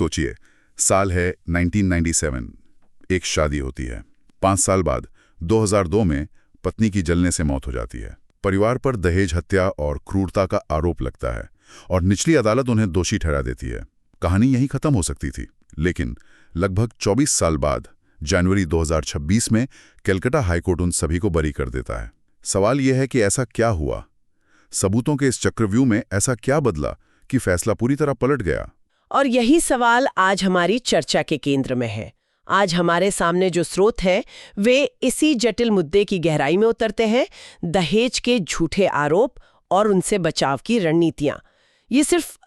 सोचिए, साल है 1997। एक शादी होती है। 5 साल बाद 2002 में पत्नी की जलने से मौत हो जाती है। परिवार पर दहेज हत्या और क्रूरता का आरोप लगता है और निचली अदालत उन्हें दोषी ठहरा देती है। कहानी यहीं खत्म हो सकती थी, लेकिन लगभग 24 साल बाद जनवरी 2026 में कलकत्ता हाईकोर्ट उन सभी को बरी कर देता है। सवाल यह है कि ऐसा क्या हुआ? सबूतों के इस चक्रव्यूह में ऐसा क्या बदला कि फैसला पूरी तरह पलट गया? और यही सवाल आज हमारी चर्चा के केंद्र में है। आज हमारे सामने जो स्रोत हैं, वे इसी जटिल मुद्दे की गहराई में उतरते हैं, दहेज के झूठे आरोप और उनसे बचाव की रणनीतियां। ये सिर्फ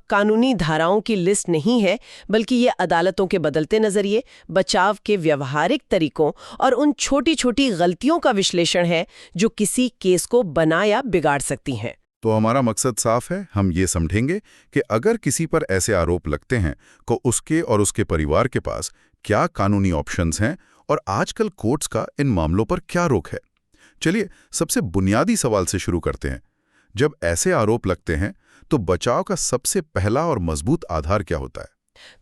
कानूनी धाराओं की लिस्ट नहीं है, बल्कि ये अदालतों के बदलते नजरिए, बचाव के व्यवहारिक तरीकों और उन छोटी छोटी गलतियों का विश्लेषण है जो किसी केस को बना या बिगाड़ सकती हैं। तो हमारा मकसद साफ है। हम ये समझेंगे कि अगर किसी पर ऐसे आरोप लगते हैं तो उसके और उसके परिवार के पास क्या कानूनी ऑप्शंस हैं और आजकल कोर्ट्स का इन मामलों पर क्या रुख है। चलिए सबसे बुनियादी सवाल से शुरू करते हैं। जब ऐसे आरोप लगते हैं तो बचाव का सबसे पहला और मजबूत आधार क्या होता है?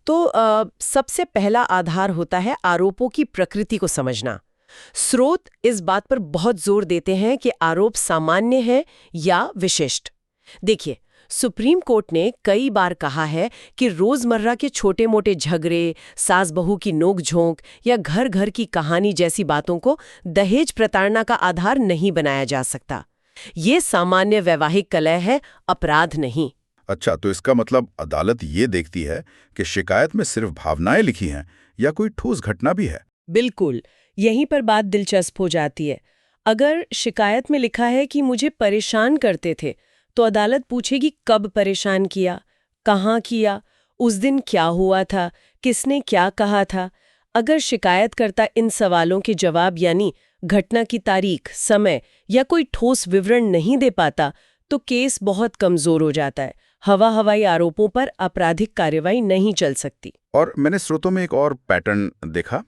तो सबसे पहला आधार होता है आरोपों की प्रकृति को समझना। स्रोत इस बात पर बहुत जोर देते हैं कि आरोप सामान्य है या विशिष्ट। देखिए, सुप्रीम कोर्ट ने कई बार कहा है कि रोजमर्रा के छोटे मोटे झगड़े, सास बहू की नोक-झोंक या घर घर की कहानी जैसी बातों को दहेज प्रताड़ना का आधार नहीं बनाया जा सकता। ये सामान्य वैवाहिक कलह है, अपराध नहीं। अच्छा, तो इसका मतलब अदालत ये देखती है कि शिकायत में सिर्फ भावनाएं लिखी हैं या कोई ठोस घटना भी है? बिल्कुल, यहीं पर बात दिलचस्प हो जाती है। अगर शिकायत में लिखा है कि मुझे परेशान करते थे, तो अदालत पूछेगी कब परेशान किया, कहाँ किया, उस दिन क्या हुआ था, किसने क्या कहा था। अगर शिकायतकर्ता इन सवालों के जवाब यानी घटना की तारीख, समय या कोई ठोस विवरण नहीं दे पाता, तो केस बहुत कमजोर हो जाता है। हवाई आरोपों पर आपराधिक कार्रवाई नहीं चल सकती। और मैंने स्रोतों में एक और पैटर्न देखा,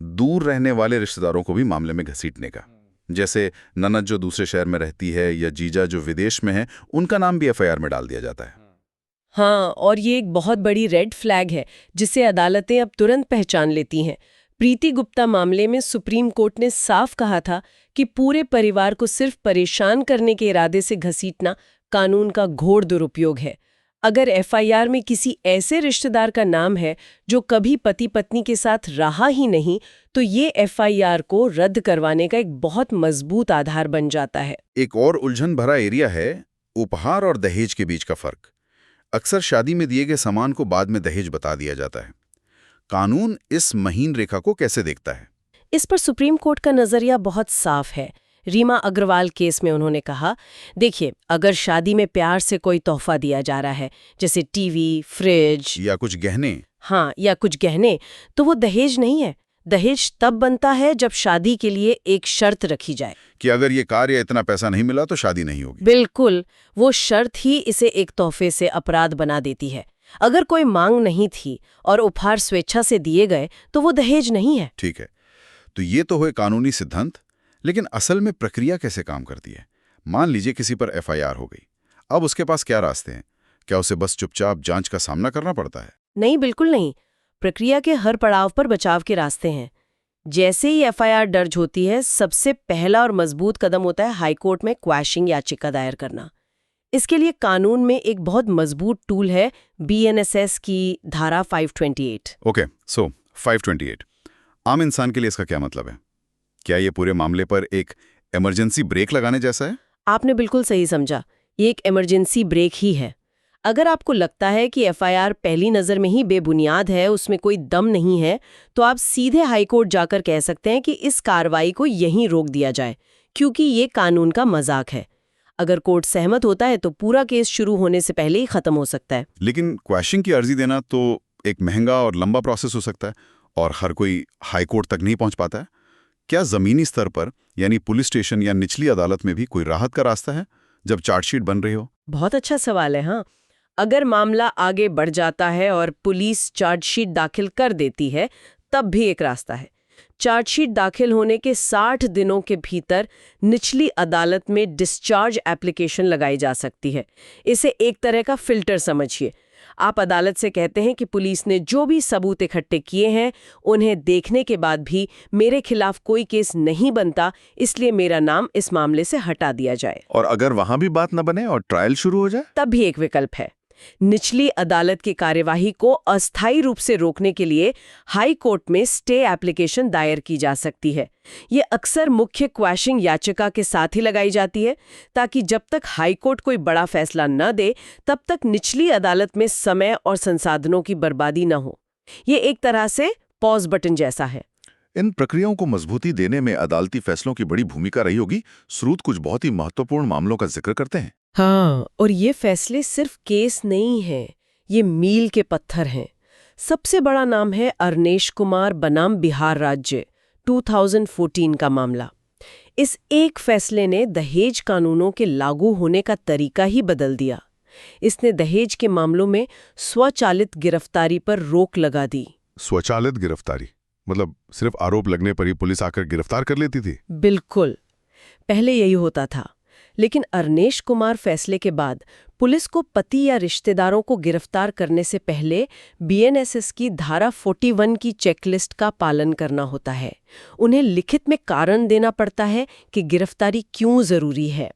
दूर रहने वाले रिश्तेदारों को भी मामले में घसीटने का। जैसे ननद जो दूसरे शहर में रहती है या जीजा जो विदेश में है, उनका नाम भी एफआईआर में डाल दिया जाता है। हाँ, और ये एक बहुत बड़ी रेड फ्लैग है जिसे अदालतें अब तुरंत पहचान लेती हैं। प्रीति गुप्ता मामले में सुप्रीम कोर्ट ने साफ कहा था कि पूरे परिवार को सिर्फ परेशान करने के इरादे से घसीटना कानून का घोर दुरुपयोग है। अगर एफआईआर में किसी ऐसे रिश्तेदार का नाम है जो कभी पति पत्नी के साथ रहा ही नहीं, तो ये एफआईआर को रद्द करवाने का एक बहुत मजबूत आधार बन जाता है। एक और उलझन भरा एरिया है उपहार और दहेज के बीच का फर्क। अक्सर शादी में दिए गए सामान को बाद में दहेज बता दिया जाता है। कानून इस महीन रेखा को कैसे देखता है? इस पर सुप्रीम कोर्ट का नजरिया बहुत साफ है। रीमा अग्रवाल केस में उन्होंने कहा, देखिए, अगर शादी में प्यार से कोई तोहफा दिया जा रहा है, जैसे टीवी, फ्रिज या कुछ गहने, या कुछ गहने, तो वो दहेज नहीं है। दहेज तब बनता है जब शादी के लिए एक शर्त रखी जाए कि अगर ये कार या इतना पैसा नहीं मिला तो शादी नहीं होगी। बिल्कुल, वो शर्त ही इसे एक तोहफे से अपराध बना देती है। अगर कोई मांग नहीं थी और उपहार स्वेच्छा से दिए गए, तो वो दहेज नहीं है। ठीक है, तो ये तो हुए कानूनी सिद्धांत, लेकिन असल में प्रक्रिया कैसे काम करती है? मान लीजिए किसी पर एफआईआर हो गई, अब उसके पास क्या रास्ते हैं? क्या उसे बस चुपचाप जांच का सामना करना पड़ता है? नहीं, बिल्कुल नहीं। प्रक्रिया के हर पड़ाव पर बचाव के रास्ते हैं। जैसे ही एफआईआर दर्ज होती है, सबसे पहला और मजबूत कदम होता है हाईकोर्ट में क्वैशिंग याचिका दायर करना। इसके लिए कानून में एक बहुत मजबूत टूल है, बीएनएसएस की धारा 528। ओके, सो 528 आम इंसान के लिए इसका क्या मतलब है? क्या ये पूरे मामले पर एक इमरजेंसी ब्रेक लगाने जैसा है? आपने बिल्कुल सही समझा, ये एक इमरजेंसी ब्रेक ही है। अगर आपको लगता है कि एफआईआर पहली नज़र में ही बेबुनियाद है, उसमें कोई दम नहीं है, तो आप सीधे हाईकोर्ट जाकर कह सकते हैं कि इस कार्रवाई को यहीं रोक दिया जाए, क्योंकि ये कानून का मजाक है। अगर कोर्ट सहमत होता है तो पूरा केस शुरू होने से पहले ही खत्म हो सकता है। लेकिन क्वैशिंग की अर्जी देना तो एक महंगा और लंबा प्रोसेस हो सकता है और हर कोई हाईकोर्ट तक नहीं पहुंच पाता है। क्या जमीनी स्तर पर यानी पुलिस स्टेशन या निचली अदालत में भी कोई राहत का रास्ता है जब चार्जशीट बन रही हो? बहुत अच्छा सवाल है। हाँ, अगर मामला आगे बढ़ जाता है और पुलिस चार्जशीट दाखिल कर देती है, तब भी एक रास्ता है। चार्जशीट दाखिल होने के 60 दिनों के भीतर निचली अदालत में डिस्चार्ज एप्लीकेशन लगाई जा सकती है। इसे एक तरह का फिल्टर समझिए। आप अदालत से कहते हैं कि पुलिस ने जो भी सबूत इकट्ठे किए हैं उन्हें देखने के बाद भी मेरे खिलाफ कोई केस नहीं बनता, इसलिए मेरा नाम इस मामले से हटा दिया जाए। और अगर वहां भी बात न बने और ट्रायल शुरू हो जाए? तब भी एक विकल्प है। निचली अदालत की कार्यवाही को अस्थायी रूप से रोकने के लिए हाई कोर्ट में स्टे एप्लीकेशन दायर की जा सकती है। ये अक्सर मुख्य क्वैशिंग याचिका के साथ ही लगाई जाती है, ताकि जब तक हाई कोर्ट कोई बड़ा फैसला न दे तब तक निचली अदालत में समय और संसाधनों की बर्बादी न हो। ये एक तरह से पॉज बटन जैसा है। इन प्रक्रियाओं को मजबूती देने में अदालती फैसलों की बड़ी भूमिका रही होगी। स्रोत कुछ बहुत ही महत्वपूर्ण मामलों का जिक्र करते हैं। हाँ, और ये फैसले सिर्फ केस नहीं हैं, ये मील के पत्थर हैं। सबसे बड़ा नाम है अरनेश कुमार बनाम बिहार राज्य 2014 का मामला। इस एक फैसले ने दहेज कानूनों के लागू होने का तरीका ही बदल दिया। इसने दहेज के मामलों में स्वचालित गिरफ्तारी पर रोक लगा दी। स्वचालित गिरफ्तारी मतलब सिर्फ आरोप लगने पर ही पुलिस आकर गिरफ्तार कर लेती थी? बिल्कुल, पहले यही होता था। लेकिन अरनेश कुमार फैसले के बाद पुलिस को पति या रिश्तेदारों को गिरफ्तार करने से पहले बीएनएसएस की धारा 41 की चेकलिस्ट का पालन करना होता है। उन्हें लिखित में कारण देना पड़ता है कि गिरफ्तारी क्यों जरूरी है।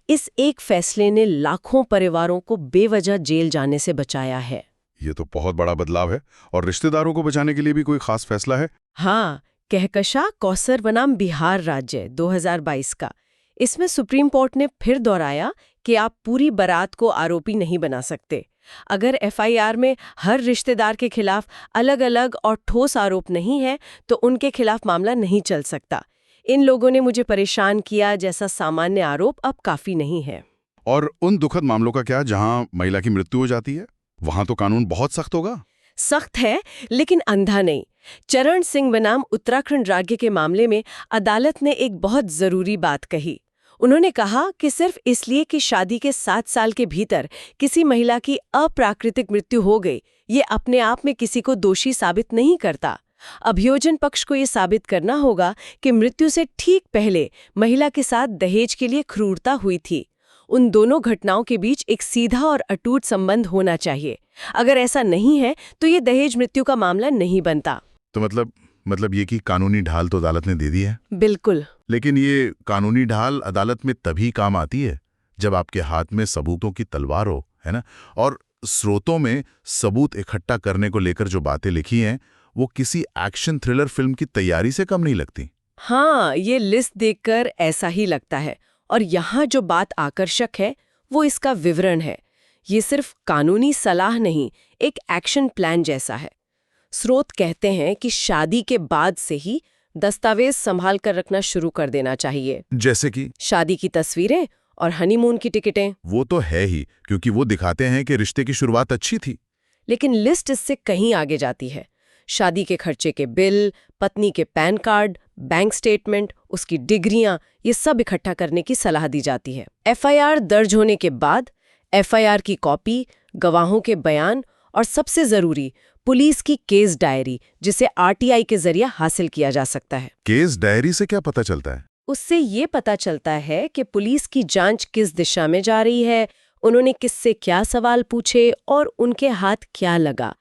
इस एक फैसले ने लाखों परिवारों को बेवजह जेल जाने से बचाया है। ये तो बहुत बड़ा बदलाव है। और रिश्तेदारों को बचाने के लिए भी कोई खास फैसला है? हाँ, कहकशा कौसर बनाम बिहार राज्य 2022 का। इसमें सुप्रीम कोर्ट ने फिर दोहराया कि आप पूरी बारात को आरोपी नहीं बना सकते। अगर एफआईआर में हर रिश्तेदार के खिलाफ अलग-अलग और ठोस आरोप नहीं है तो उनके खिलाफ मामला नहीं चल सकता। इन लोगों ने मुझे परेशान किया जैसा सामान्य आरोप अब काफी नहीं है। और उन दुखद मामलों का क्या जहां महिला की मृत्यु हो जाती है? वहां तो कानून बहुत सख्त होगा। सख्त है, लेकिन अंधा नहीं। चरण सिंह बनाम उत्तराखंड राज्य के मामले में अदालत ने एक बहुत जरूरी बात कही। उन्होंने कहा कि सिर्फ इसलिए कि शादी के 7 साल के भीतर किसी महिला की अप्राकृतिक मृत्यु हो गई, ये अपने आप में किसी को दोषी साबित नहीं करता। अभियोजन पक्ष को ये साबित करना होगा कि मृत्यु से ठीक पहले महिला के साथ दहेज के लिए क्रूरता हुई थी। उन दोनों घटनाओं के बीच एक सीधा और अटूट संबंध होना चाहिए। अगर ऐसा नहीं है तो ये दहेज मृत्यु का मामला नहीं बनता। तो मतलब ये कि कानूनी ढाल तो अदालत ने दे दी है। बिल्कुल। लेकिन ये कानूनी ढाल अदालत में तभी काम आती है जब आपके हाथ में सबूतों की तलवार हो, है ना? और स्रोतों में सबूत इकट्ठा करने को लेकर जो बातें लिखी हैं वो किसी एक्शन थ्रिलर फिल्म की तैयारी से कम नहीं लगती। हाँ, ये लिस्ट देखकर ऐसा ही लगता है। और यहाँ जो बात आकर्षक है वो इसका विवरण है। ये सिर्फ कानूनी सलाह नहीं, एक एक्शन प्लान जैसा है। स्रोत कहते हैं कि शादी के बाद से ही दस्तावेज संभाल कर रखना शुरू कर देना चाहिए। जैसे कि शादी की तस्वीरें और हनीमून की टिकटें। वो तो है ही, क्योंकि वो दिखाते हैं कि रिश्ते की शुरुआत अच्छी थी। लेकिन लिस्ट इससे कहीं आगे जाती है। शादी के खर्चे के बिल, पत्नी के पैन कार्ड, बैंक स्टेटमेंट, उसकी डिग्रियां, ये सब इकट्ठा करने की सलाह दी जाती है। एफआईआर दर्ज होने के बाद एफआईआर की कॉपी, गवाहों के बयान और सबसे जरूरी पुलिस की केस डायरी, जिसे आरटीआई के जरिए हासिल किया जा सकता है। केस डायरी से क्या पता चलता है? उससे ये पता चलता है कि पुलिस की जांच किस दिशा में जा रही है, उन्होंने किससे क्या सवाल पूछे और उनके हाथ क्या लगा।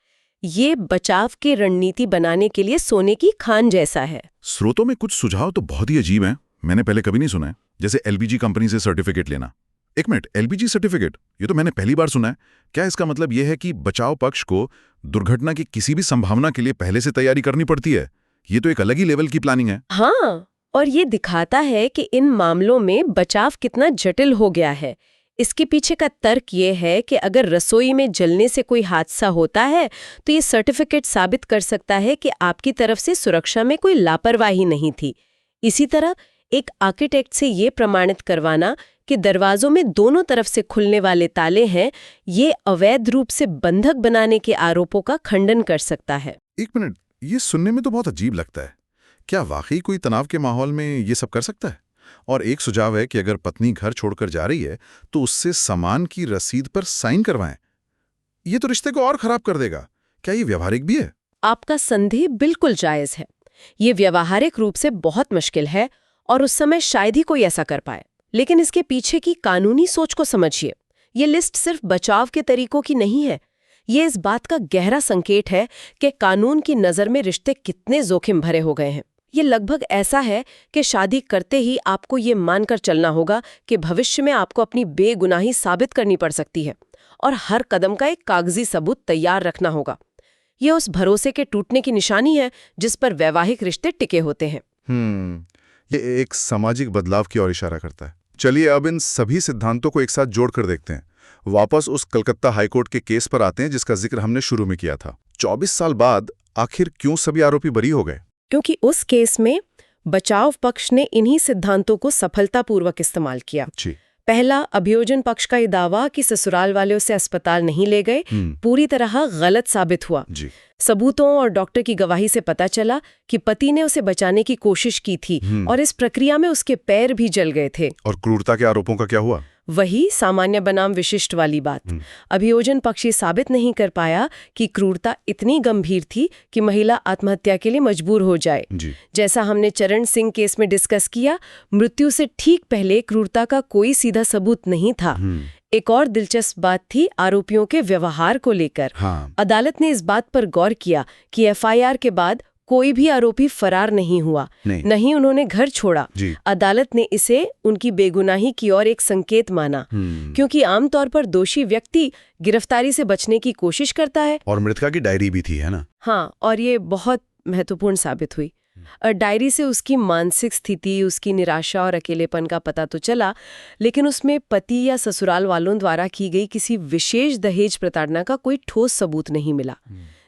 ये बचाव की रणनीति बनाने के लिए सोने की खान जैसा है। स्रोतों में कुछ सुझाव तो बहुत ही अजीब हैं, मैंने पहले कभी नहीं सुना है। जैसे एलपीजी कंपनी से सर्टिफिकेट लेना। एक मिनट, एलपीजी सर्टिफिकेट, ये तो मैंने पहली बार सुना है। क्या इसका मतलब यह है कि बचाव पक्ष को दुर्घटना की किसी भी संभावना के लिए पहले से तैयारी करनी पड़ती है? ये तो एक अलग ही लेवल की प्लानिंग है। हाँ, और ये दिखाता है कि इन मामलों में बचाव कितना जटिल हो गया है। इसके पीछे का तर्क ये है कि अगर रसोई में जलने से कोई हादसा होता है तो ये सर्टिफिकेट साबित कर सकता है कि आपकी तरफ से सुरक्षा में कोई लापरवाही नहीं थी। इसी तरह एक आर्किटेक्ट से ये प्रमाणित करवाना कि दरवाजों में दोनों तरफ से खुलने वाले ताले हैं, ये अवैध रूप से बंधक बनाने के आरोपों का खंडन कर सकता है। एक मिनट, ये सुनने में तो बहुत अजीब लगता है। क्या वाकई कोई तनाव के माहौल में ये सब कर सकता है? और एक सुझाव है कि अगर पत्नी घर छोड़कर जा रही है तो उससे सामान की रसीद पर साइन करवाएं। ये तो रिश्ते को और खराब कर देगा। क्या ये व्यावहारिक भी है? आपका संदेह बिल्कुल जायज है। ये व्यावहारिक रूप से बहुत मुश्किल है और उस समय शायद ही कोई ऐसा कर पाए। लेकिन इसके पीछे की कानूनी सोच को समझिए। ये लिस्ट सिर्फ बचाव के तरीकों की नहीं है, ये इस बात का गहरा संकेत है कि कानून की नज़र में रिश्ते कितने जोखिम भरे हो गए हैं। ये लगभग ऐसा है कि शादी करते ही आपको ये मानकर चलना होगा कि भविष्य में आपको अपनी बेगुनाही साबित करनी पड़ सकती है और हर कदम का एक कागजी सबूत तैयार रखना होगा। ये उस भरोसे के टूटने की निशानी है जिस पर वैवाहिक रिश्ते टिके होते हैं। ये एक सामाजिक बदलाव की ओर इशारा करता है। चलिए अब इन सभी सिद्धांतों को एक साथ जोड़कर देखते हैं। वापस उस कलकत्ता हाईकोर्ट के केस पर आते हैं जिसका जिक्र हमने शुरू में किया था। 24 साल बाद आखिर क्यों सभी आरोपी बरी हो गए? क्योंकि उस केस में बचाव पक्ष ने इन्हीं सिद्धांतों को सफलतापूर्वक इस्तेमाल किया। जी। पहला, अभियोजन पक्ष का ये दावा कि ससुराल वाले उसे अस्पताल नहीं ले गए पूरी तरह गलत साबित हुआ। जी। सबूतों और डॉक्टर की गवाही से पता चला कि पति ने उसे बचाने की कोशिश की थी और इस प्रक्रिया में उसके पैर भी जल गए थे। और क्रूरता के आरोपों का क्या हुआ? वही सामान्य बनाम विशिष्ट वाली बात। अभियोजन पक्ष ये साबित नहीं कर पाया कि क्रूरता इतनी गंभीर थी कि महिला आत्महत्या के लिए मजबूर हो जाए। जी। जैसा हमने चरण सिंह केस में डिस्कस किया, मृत्यु से ठीक पहले क्रूरता का कोई सीधा सबूत नहीं था। एक और दिलचस्प बात थी आरोपियों के व्यवहार को लेकर। अदालत ने इस बात पर गौर किया कि एफआईआर के बाद कोई भी आरोपी फरार नहीं हुआ, नहीं उन्होंने घर छोड़ा। अदालत ने इसे उनकी बेगुनाही की ओर एक संकेत माना, क्योंकि आमतौर पर दोषी व्यक्ति गिरफ्तारी से बचने की कोशिश करता है। और मृतका की डायरी भी थी, है ना? हाँ, और ये बहुत महत्वपूर्ण साबित हुई। डायरी से उसकी मानसिक स्थिति, उसकी निराशा और अकेलेपन का पता तो चला, लेकिन उसमें पति या ससुराल वालों द्वारा की गई किसी विशेष दहेज प्रताड़ना का कोई ठोस सबूत नहीं मिला।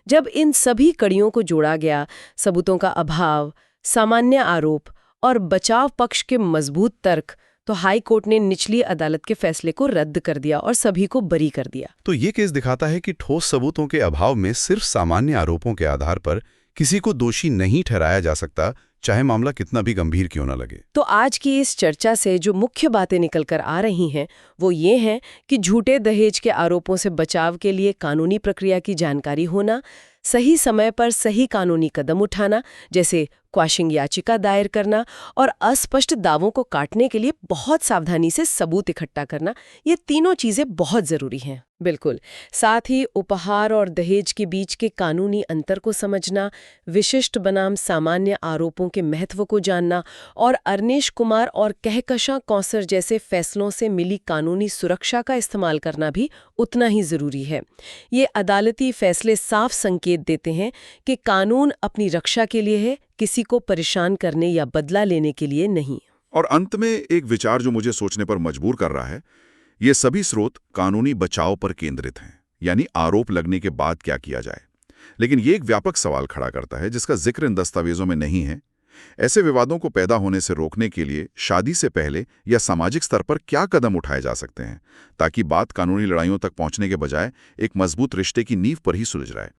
जब इन सभी कड़ियों को जोड़ा गया, सबूतों का अभाव, सामान्य आरोप और बचाव पक्ष के मजबूत तर्क, तो हाई कोर्ट ने निचली अदालत के फैसले को रद्द कर दिया और सभी को बरी कर दिया। तो ये केस दिखाता है कि ठोस सबूतों के अभाव में सिर्फ सामान्य आरोपों के आधार पर किसी को दोषी नहीं ठहराया जा सकता, चाहे मामला कितना भी गंभीर क्यों न लगे। तो आज की इस चर्चा से जो मुख्य बातें निकल कर आ रही हैं वो ये हैं कि झूठे दहेज के आरोपों से बचाव के लिए कानूनी प्रक्रिया की जानकारी होना, सही समय पर सही कानूनी कदम उठाना, जैसे क्वाशिंग याचिका दायर करना और अस्पष्ट दावों को काटने के लिए बहुत सावधानी से सबूत इकट्ठा करना, ये तीनों चीजें बहुत जरूरी हैं। बिल्कुल। साथ ही उपहार और दहेज के बीच के कानूनी अंतर को समझना, विशिष्ट बनाम सामान्य आरोपों के महत्व को जानना और अरनेश कुमार और कहकशां कौसर जैसे फैसलों से मिली कानूनी सुरक्षा का इस्तेमाल करना भी उतना ही जरूरी है। ये अदालती फैसले साफ संकेत देते हैं कि कानून अपनी रक्षा के लिए है, किसी को परेशान करने या बदला लेने के लिए नहीं। और अंत में एक विचार जो मुझे सोचने पर मजबूर कर रहा है, ये सभी स्रोत कानूनी बचाव पर केंद्रित हैं, यानी आरोप लगने के बाद क्या किया जाए। लेकिन ये एक व्यापक सवाल खड़ा करता है जिसका जिक्र इन दस्तावेजों में नहीं है। ऐसे विवादों को पैदा होने से रोकने के लिए शादी से पहले या सामाजिक स्तर पर क्या कदम उठाए जा सकते हैं, ताकि बात कानूनी लड़ाइयों तक पहुंचने के बजाय एक मजबूत रिश्ते की नींव पर ही सुलझ जाए।